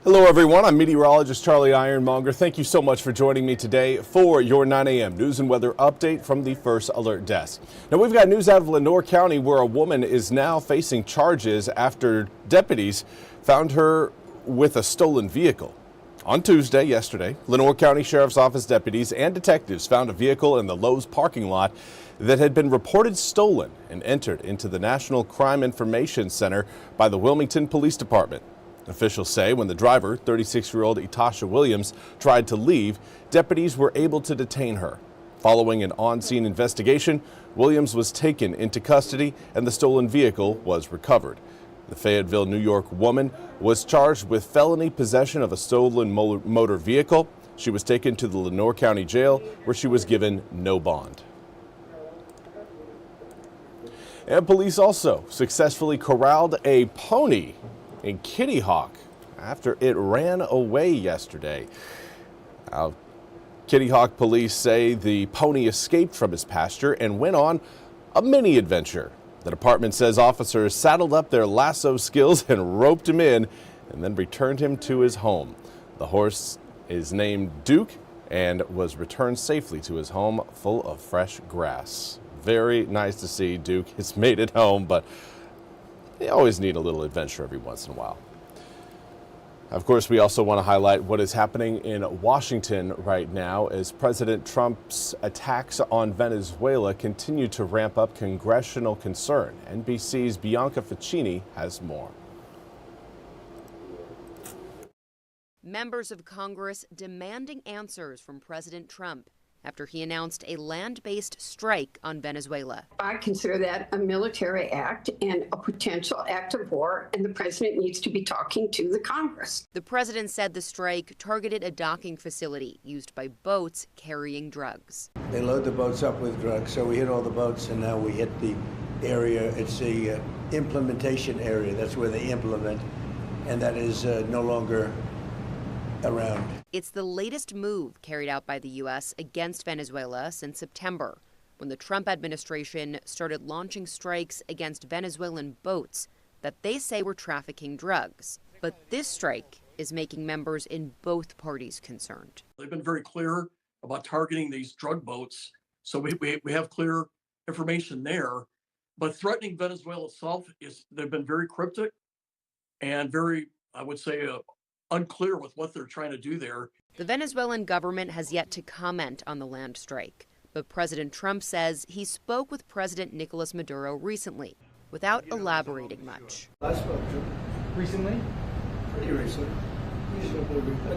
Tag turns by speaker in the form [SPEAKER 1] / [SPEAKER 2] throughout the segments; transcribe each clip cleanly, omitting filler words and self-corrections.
[SPEAKER 1] Hello everyone, I'm Meteorologist Charlie Ironmonger. Thank you so much for joining me today for your 9 a.m. news and weather update from the First Alert Desk. Now we've got news out of Lenoir County where a woman is now facing charges after deputies found her with a stolen vehicle. On Tuesday, yesterday, Lenoir County Sheriff's Office deputies and detectives found a vehicle in the Lowe's parking lot that had been reported stolen and entered into the National Crime Information Center by the Wilmington Police Department. Officials say when the driver, 36-year-old Etasha Williams, tried to leave, deputies were able to detain her. Following an on-scene investigation, Williams was taken into custody and the stolen vehicle was recovered. The Fayetteville, New York woman was charged with felony possession of a stolen motor vehicle. She was taken to the Lenoir County Jail where she was given no bond. And police also successfully corralled a pony in Kitty Hawk after it ran away yesterday. Kitty Hawk police say the pony escaped from his pasture and went on a mini adventure. The department says officers saddled up their lasso skills and roped him in and then returned him to his home. The horse is named Duke and was returned safely to his home full of fresh grass. Very nice to see Duke has made it home, but they always need a little adventure every once in a while. Of course, we also want to highlight what is happening in Washington right now as President Trump's attacks on Venezuela continue to ramp up congressional concern. NBC's Bianca Ficini has more.
[SPEAKER 2] Members of Congress demanding answers from President Trump after he announced a land-based strike on Venezuela.
[SPEAKER 3] I consider that a military act and a potential act of war, and the president needs to be talking to the Congress.
[SPEAKER 2] The president said the strike targeted a docking facility used by boats carrying drugs.
[SPEAKER 4] They load the boats up with drugs, so we hit all the boats, and now we hit the area. It's the implementation area. That's where they implement, and that is no longer around.
[SPEAKER 2] It's the latest move carried out by the U.S. against Venezuela since September, when the Trump administration started launching strikes against Venezuelan boats that they say were trafficking drugs. But this strike is making members in both parties concerned.
[SPEAKER 5] They've been very clear about targeting these drug boats, so we have clear information there. But threatening Venezuela itself, they've been very cryptic and very, I would say, unclear with what they're trying to do there.
[SPEAKER 2] The Venezuelan government has yet to comment on the land strike, but President Trump says he spoke with President Nicolas Maduro recently without elaborating much.
[SPEAKER 4] I spoke to him recently, pretty recently.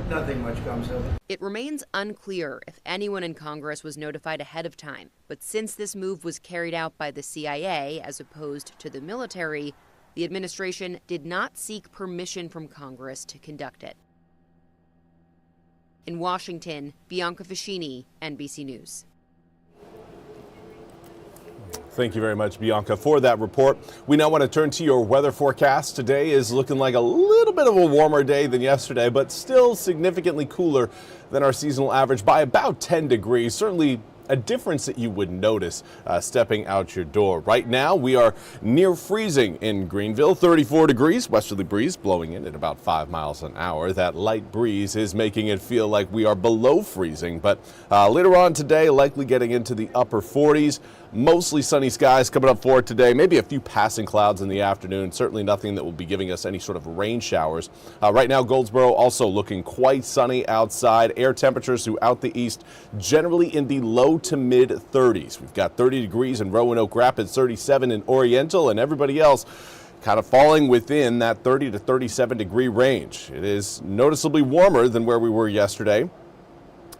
[SPEAKER 4] Nothing much comes of it.
[SPEAKER 2] It remains unclear if anyone in Congress was notified ahead of time, but since this move was carried out by the CIA as opposed to the military, the administration did not seek permission from Congress to conduct it. In Washington, Bianca Ficini, NBC News.
[SPEAKER 1] Thank you very much, Bianca, for that report. We now want to turn to your weather forecast. Today is looking like a little bit of a warmer day than yesterday, but still significantly cooler than our seasonal average by about 10 degrees. Certainly a difference that you would notice stepping out your door. Right now, we are near freezing in Greenville, 34 degrees, westerly breeze blowing in at about 5 miles an hour. That light breeze is making it feel like we are below freezing, but later on today, likely getting into the upper 40s. Mostly sunny skies coming up for today, maybe a few passing clouds in the afternoon, certainly nothing that will be giving us any sort of rain showers. Right now, Goldsboro also looking quite sunny outside. Air temperatures throughout the east generally in the low to mid 30s. We've got 30 degrees in Roanoke Rapids, 37 in Oriental, and everybody else kind of falling within that 30 to 37 degree range. It is noticeably warmer than where we were yesterday,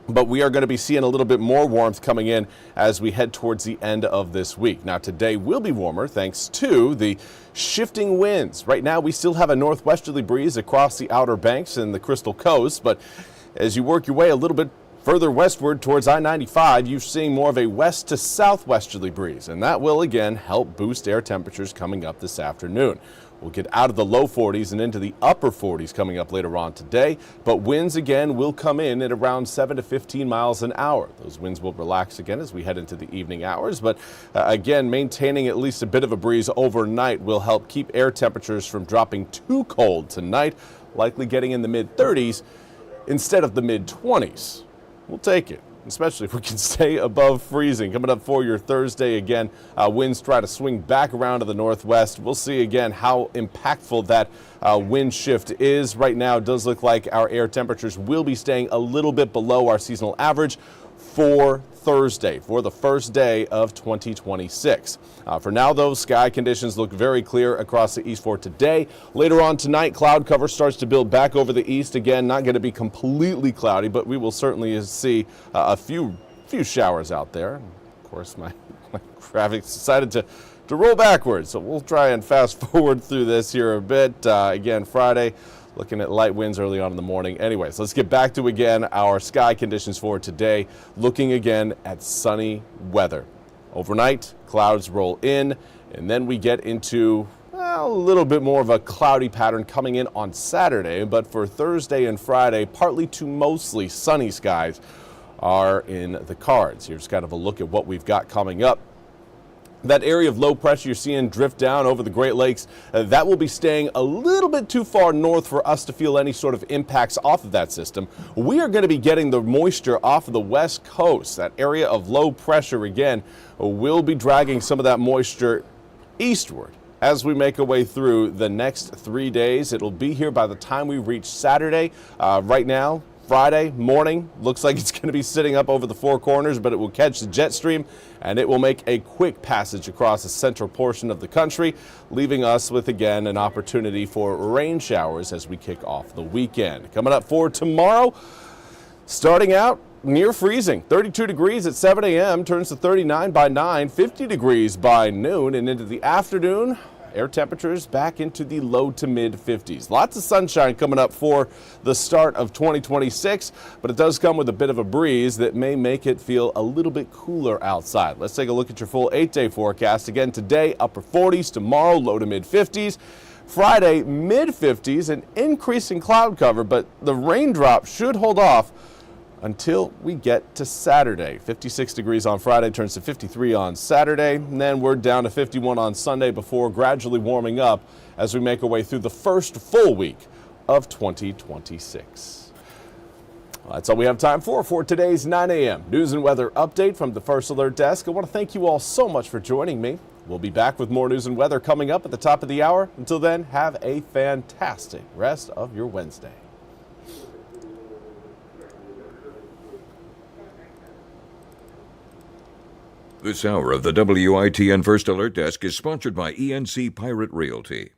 [SPEAKER 1] but we are going to be seeing a little bit more warmth coming in as we head towards the end of this week. Now, today will be warmer thanks to the shifting winds. Right now, we still have a northwesterly breeze across the Outer Banks and the Crystal Coast, but as you work your way a little bit further westward towards I-95, you're seeing more of a west to southwesterly breeze, and that will again help boost air temperatures coming up this afternoon. We'll get out of the low 40s and into the upper 40s coming up later on today, but winds again will come in at around 7 to 15 miles an hour. Those winds will relax again as we head into the evening hours, but again, maintaining at least a bit of a breeze overnight will help keep air temperatures from dropping too cold tonight. likely getting in the mid-30s instead of the mid-20s. We'll take it, especially if we can stay above freezing. Coming up for your Thursday again, winds try to swing back around to the northwest. We'll see again how impactful that wind shift is. Right now, it does look like our air temperatures will be staying a little bit below our seasonal average for Thursday, for the first day of 2026. For now, though, sky conditions look very clear across the east for today. Later on tonight, cloud cover starts to build back over the east. Again, not going to be completely cloudy, but we will certainly see a few showers out there. Of course, my graphics decided to roll backwards, so we'll try and fast forward through this here a bit. Again, Friday, looking at light winds early on in the morning. Anyways, let's get back to, again, our sky conditions for today. Looking again at sunny weather. Overnight, clouds roll in, and then we get into a little bit more of a cloudy pattern coming in on Saturday. But for Thursday and Friday, partly to mostly sunny skies are in the cards. Here's kind of a look at what we've got coming up. That area of low pressure you're seeing drift down over the Great Lakes, that will be staying a little bit too far north for us to feel any sort of impacts off of that system. We are going to be getting the moisture off of the west coast. That area of low pressure, again, will be dragging some of that moisture eastward as we make our way through the next 3 days. It'll be here by the time we reach Saturday. Right now, Friday morning, looks like it's going to be sitting up over the Four Corners, but it will catch the jet stream and it will make a quick passage across the central portion of the country, leaving us with, again, an opportunity for rain showers as we kick off the weekend. Coming up for tomorrow, starting out near freezing. 32 degrees at 7 a.m., turns to 39 by 9, 50 degrees by noon, and into the afternoon, air temperatures back into the low to mid 50s. Lots of sunshine coming up for the start of 2026, but it does come with a bit of a breeze that may make it feel a little bit cooler outside. Let's take a look at your full 8-day forecast. Again, today, upper 40s, tomorrow, low to mid 50s. Friday, mid 50s, an increasing cloud cover, but the raindrop should hold off until we get to Saturday. 56 degrees on Friday, turns to 53 on Saturday, and then we're down to 51 on Sunday before gradually warming up as we make our way through the first full week of 2026. Well, that's all we have time for today's 9 a.m. news and weather update from the First Alert Desk. I want to thank you all so much for joining me. We'll be back with more news and weather coming up at the top of the hour. Until then, have a fantastic rest of your Wednesday.
[SPEAKER 6] This hour of the WITN First Alert Desk is sponsored by ENC Pirate Realty.